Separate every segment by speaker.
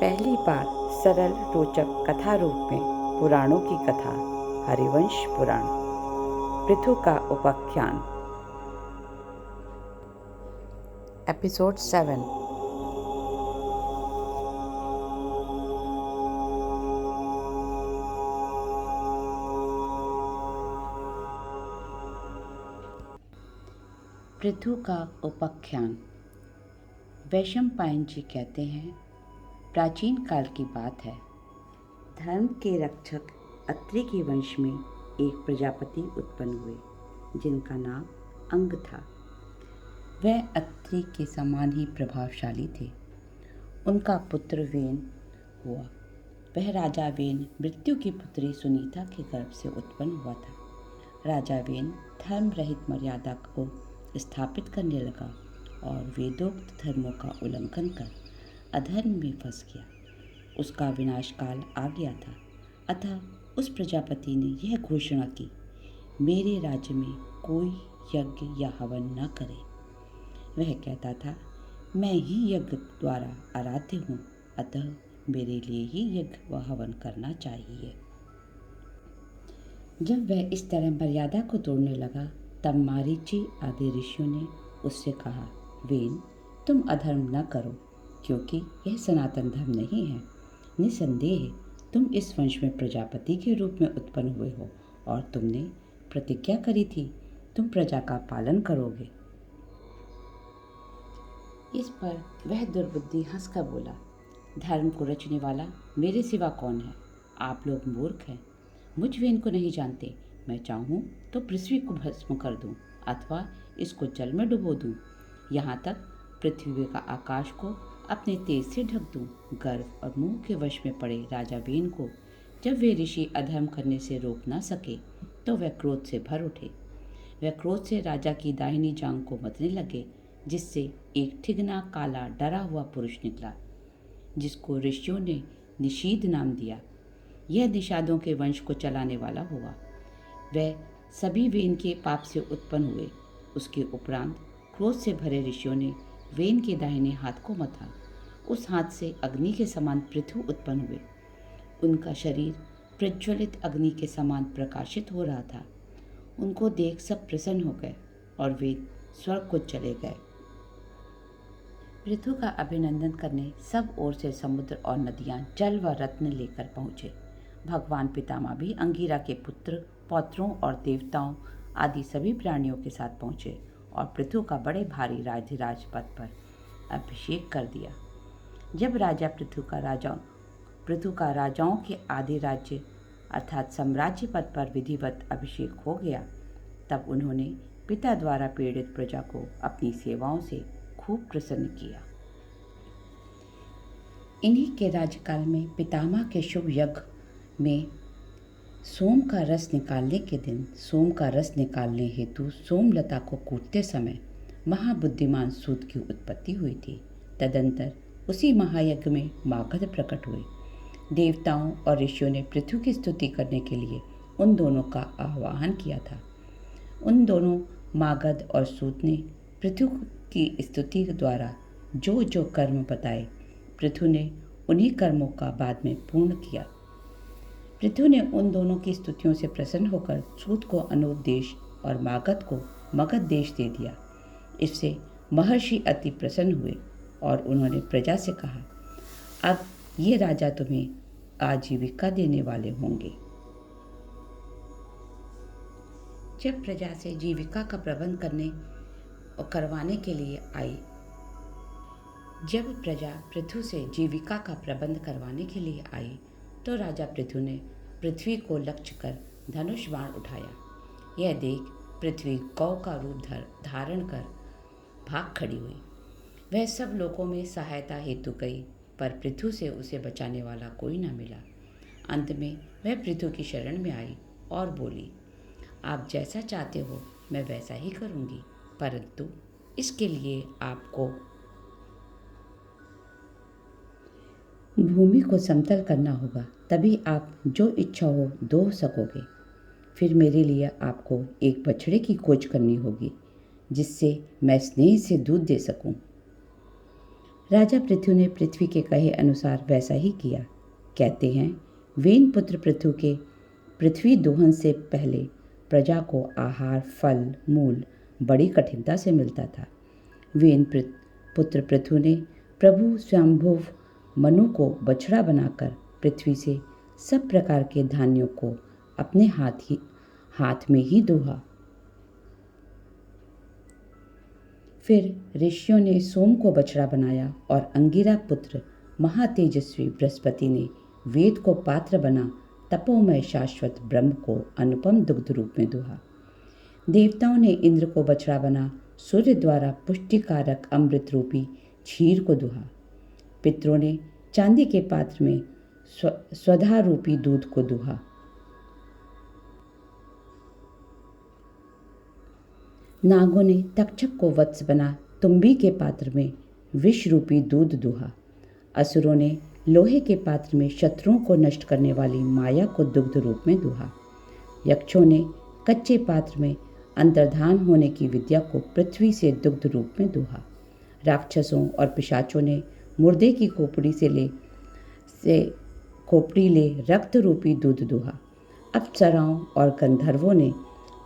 Speaker 1: पहली बार सरल रोचक कथा रूप में पुराणों की कथा हरिवंश पुराण पृथु का उपाख्यान एपिसोड 7। पृथु का उपाख्यान। वैशंपायन जी कहते हैं, प्राचीन काल की बात है। धर्म के रक्षक अत्रि के वंश में एक प्रजापति उत्पन्न हुए जिनका नाम अंग था। वह अत्रि के समान ही प्रभावशाली थे। उनका पुत्र वेन हुआ। वह राजा वेन मृत्यु की पुत्री सुनीता के गर्भ से उत्पन्न हुआ था। राजा वेन धर्म रहित मर्यादा को स्थापित करने लगा और वेदोक्त धर्मों का उल्लंघन कर अधर्म में फंस गया। उसका विनाश काल आ गया था। अतः उस प्रजापति ने यह घोषणा की, मेरे राज्य में कोई यज्ञ या हवन न करे। वह कहता था, मैं ही यज्ञ द्वारा आराध्य हूँ, अतः मेरे लिए ही यज्ञ व हवन करना चाहिए। जब वह इस तरह मर्यादा को तोड़ने लगा, तब मारीची आदि ऋषियों ने उससे कहा, वेन, तुम अधर्म न करो, क्योंकि यह सनातन धर्म नहीं है। निसंदेह तुम इस वंश में प्रजापति के रूप में उत्पन्न हुए हो और तुमने प्रतिज्ञा करी थी, तुम प्रजा का पालन करोगे। इस पर वह दुर्बुद्धि हंसकर बोला, धर्म को रचने वाला मेरे सिवा कौन है? आप लोग मूर्ख हैं, मुझ वेन को नहीं जानते। मैं चाहूँ तो पृथ्वी को भस्म कर दूँ अथवा इसको जल में डुबो दूँ, यहाँ तक पृथ्वी का आकाश को अपने तेज से ढक दूँ। गर्व और मुंह के वश में पड़े राजा वेन को जब वे ऋषि अधर्म करने से रोक न सके तो वह क्रोध से भर उठे। वह क्रोध से राजा की दाहिनी जांघ को मथने लगे, जिससे एक ठिगना काला डरा हुआ पुरुष निकला, जिसको ऋषियों ने निषीद नाम दिया। यह निषादों के वंश को चलाने वाला हुआ। वह सभी वेन के पाप से उत्पन्न हुए। उसके उपरांत क्रोध से भरे ऋषियों ने वेन के दाहिने हाथ को मथा। उस हाथ से अग्नि के समान पृथु उत्पन्न हुए। उनका शरीर प्रज्वलित अग्नि के समान प्रकाशित हो रहा था। उनको देख सब प्रसन्न हो गए और वे स्वर्ग को चले गए। पृथु का अभिनंदन करने सब ओर से समुद्र और नदियां जल व रत्न लेकर पहुँचे। भगवान पितामह भी अंगिरा के पुत्र पौत्रों और देवताओं आदि सभी प्राणियों के साथ पहुँचे और पृथु का बड़े भारी राजधिराज पद पर अभिषेक कर दिया। जब राजा पृथु का राजाओं के आदि राज्य अर्थात साम्राज्य पद पर विधिवत अभिषेक हो गया, तब उन्होंने पिता द्वारा पीड़ित प्रजा को अपनी सेवाओं से खूब प्रसन्न किया। इन्हीं के राज्यकाल में पितामह के शुभ यज्ञ में सोम का रस निकालने के दिन सोम का रस निकालने हेतु सोमलता को कूटते समय महाबुद्धिमान सूत की उत्पत्ति हुई थी। तदंतर उसी महायज्ञ में मागध प्रकट हुए। देवताओं और ऋषियों ने पृथु की स्तुति करने के लिए उन दोनों का आह्वान किया था। उन दोनों मागध और सूत ने पृथु की स्तुति द्वारा जो जो कर्म बताए, पृथु ने उन्हीं कर्मों का बाद में पूर्ण किया। पृथु ने उन दोनों की स्तुतियों से प्रसन्न होकर सूत को अनूप देश और मागध को मगध देश दे दिया। इससे महर्षि अति प्रसन्न हुए और उन्होंने प्रजा से कहा, अब ये राजा तुम्हें आजीविका देने वाले होंगे। जब प्रजा से जीविका का प्रबंध करने और करवाने के लिए आई जब प्रजा पृथु से जीविका का प्रबंध करवाने के लिए आई तो राजा पृथु ने पृथ्वी को लक्ष्य कर धनुष बाण उठाया। यह देख पृथ्वी गौ का रूप धारण कर भाग खड़ी हुई। वह सब लोगों में सहायता हेतु गई, पर पृथु से उसे बचाने वाला कोई न मिला। अंत में वह पृथु की शरण में आई और बोली, आप जैसा चाहते हो मैं वैसा ही करूँगी, परंतु इसके लिए आपको भूमि को समतल करना होगा, तभी आप जो इच्छा हो दो सकोगे। फिर मेरे लिए आपको एक बछड़े की खोज करनी होगी, जिससे मैं स्नेह से दूध दे सकूं। राजा पृथु ने पृथ्वी के कहे अनुसार वैसा ही किया। कहते हैं वेन पुत्र पृथु के पृथ्वी दोहन से पहले प्रजा को आहार, फल, मूल बड़ी कठिनता से मिलता था। वेन पुत्र पृथु ने प्रभु स्वयंभुव मनु को बछड़ा बनाकर पृथ्वी से सब प्रकार के धान्यों को अपने हाथ में ही दोहा। फिर ऋषियों ने सोम को बछड़ा बनाया और अंगिरा पुत्र महातेजस्वी बृहस्पति ने वेद को पात्र बना तपोमय शाश्वत ब्रह्म को अनुपम दुग्ध रूप में दोहा। देवताओं ने इंद्र को बछड़ा बना सूर्य द्वारा पुष्टिकारक अमृत रूपी क्षीर को दोहा। पितरों ने चांदी के पात्र में स्वधा रूपी दूध को दोहा। नागों ने तक्षक को वत्स बना तुम्बी के पात्र में विष रूपी दूध दोहा। असुरों ने लोहे के पात्र में शत्रुओं को नष्ट करने वाली माया को दुग्ध रूप में दोहा। यक्षों ने कच्चे पात्र में अंतर्धान होने की विद्या को पृथ्वी से दुग्ध रूप में दोहा। राक्षसों और पिशाचों ने मुर्दे की खोपड़ी ले रक्त रूपी दूध दोहा। अप्सराओं और गंधर्वों ने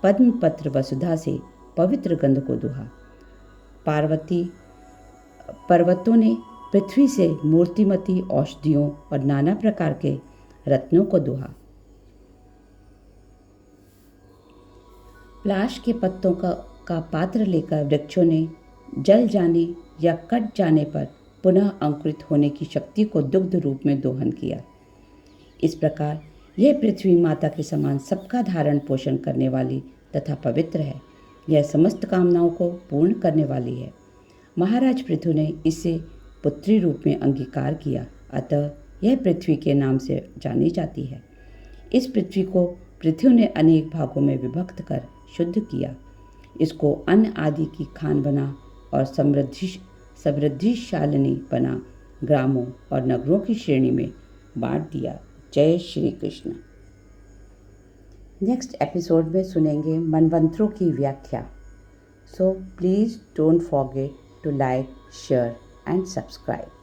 Speaker 1: पद्म पत्र वसुधा से पवित्र गंध को दोहा। पर्वतों ने पृथ्वी से मूर्तिमती औषधियों और नाना प्रकार के रत्नों को दोहा। प्लाश के पत्तों का पात्र लेकर वृक्षों ने जल जाने या कट जाने पर पुनः अंकुरित होने की शक्ति को दुग्ध रूप में दोहन किया। इस प्रकार यह पृथ्वी माता के समान सबका धारण पोषण करने वाली तथा पवित्र है। यह समस्त कामनाओं को पूर्ण करने वाली है। महाराज पृथु ने इसे पुत्री रूप में अंगीकार किया, अतः यह पृथ्वी के नाम से जानी जाती है। इस पृथ्वी को पृथु ने अनेक भागों में विभक्त कर शुद्ध किया। इसको अन्न आदि की खान बना और समृद्धिशालिनी बना ग्रामों और नगरों की श्रेणी में बांट दिया। जय श्री कृष्ण। नेक्स्ट एपिसोड में सुनेंगे मनवंतरों की व्याख्या। So please don't forget to like, share and subscribe.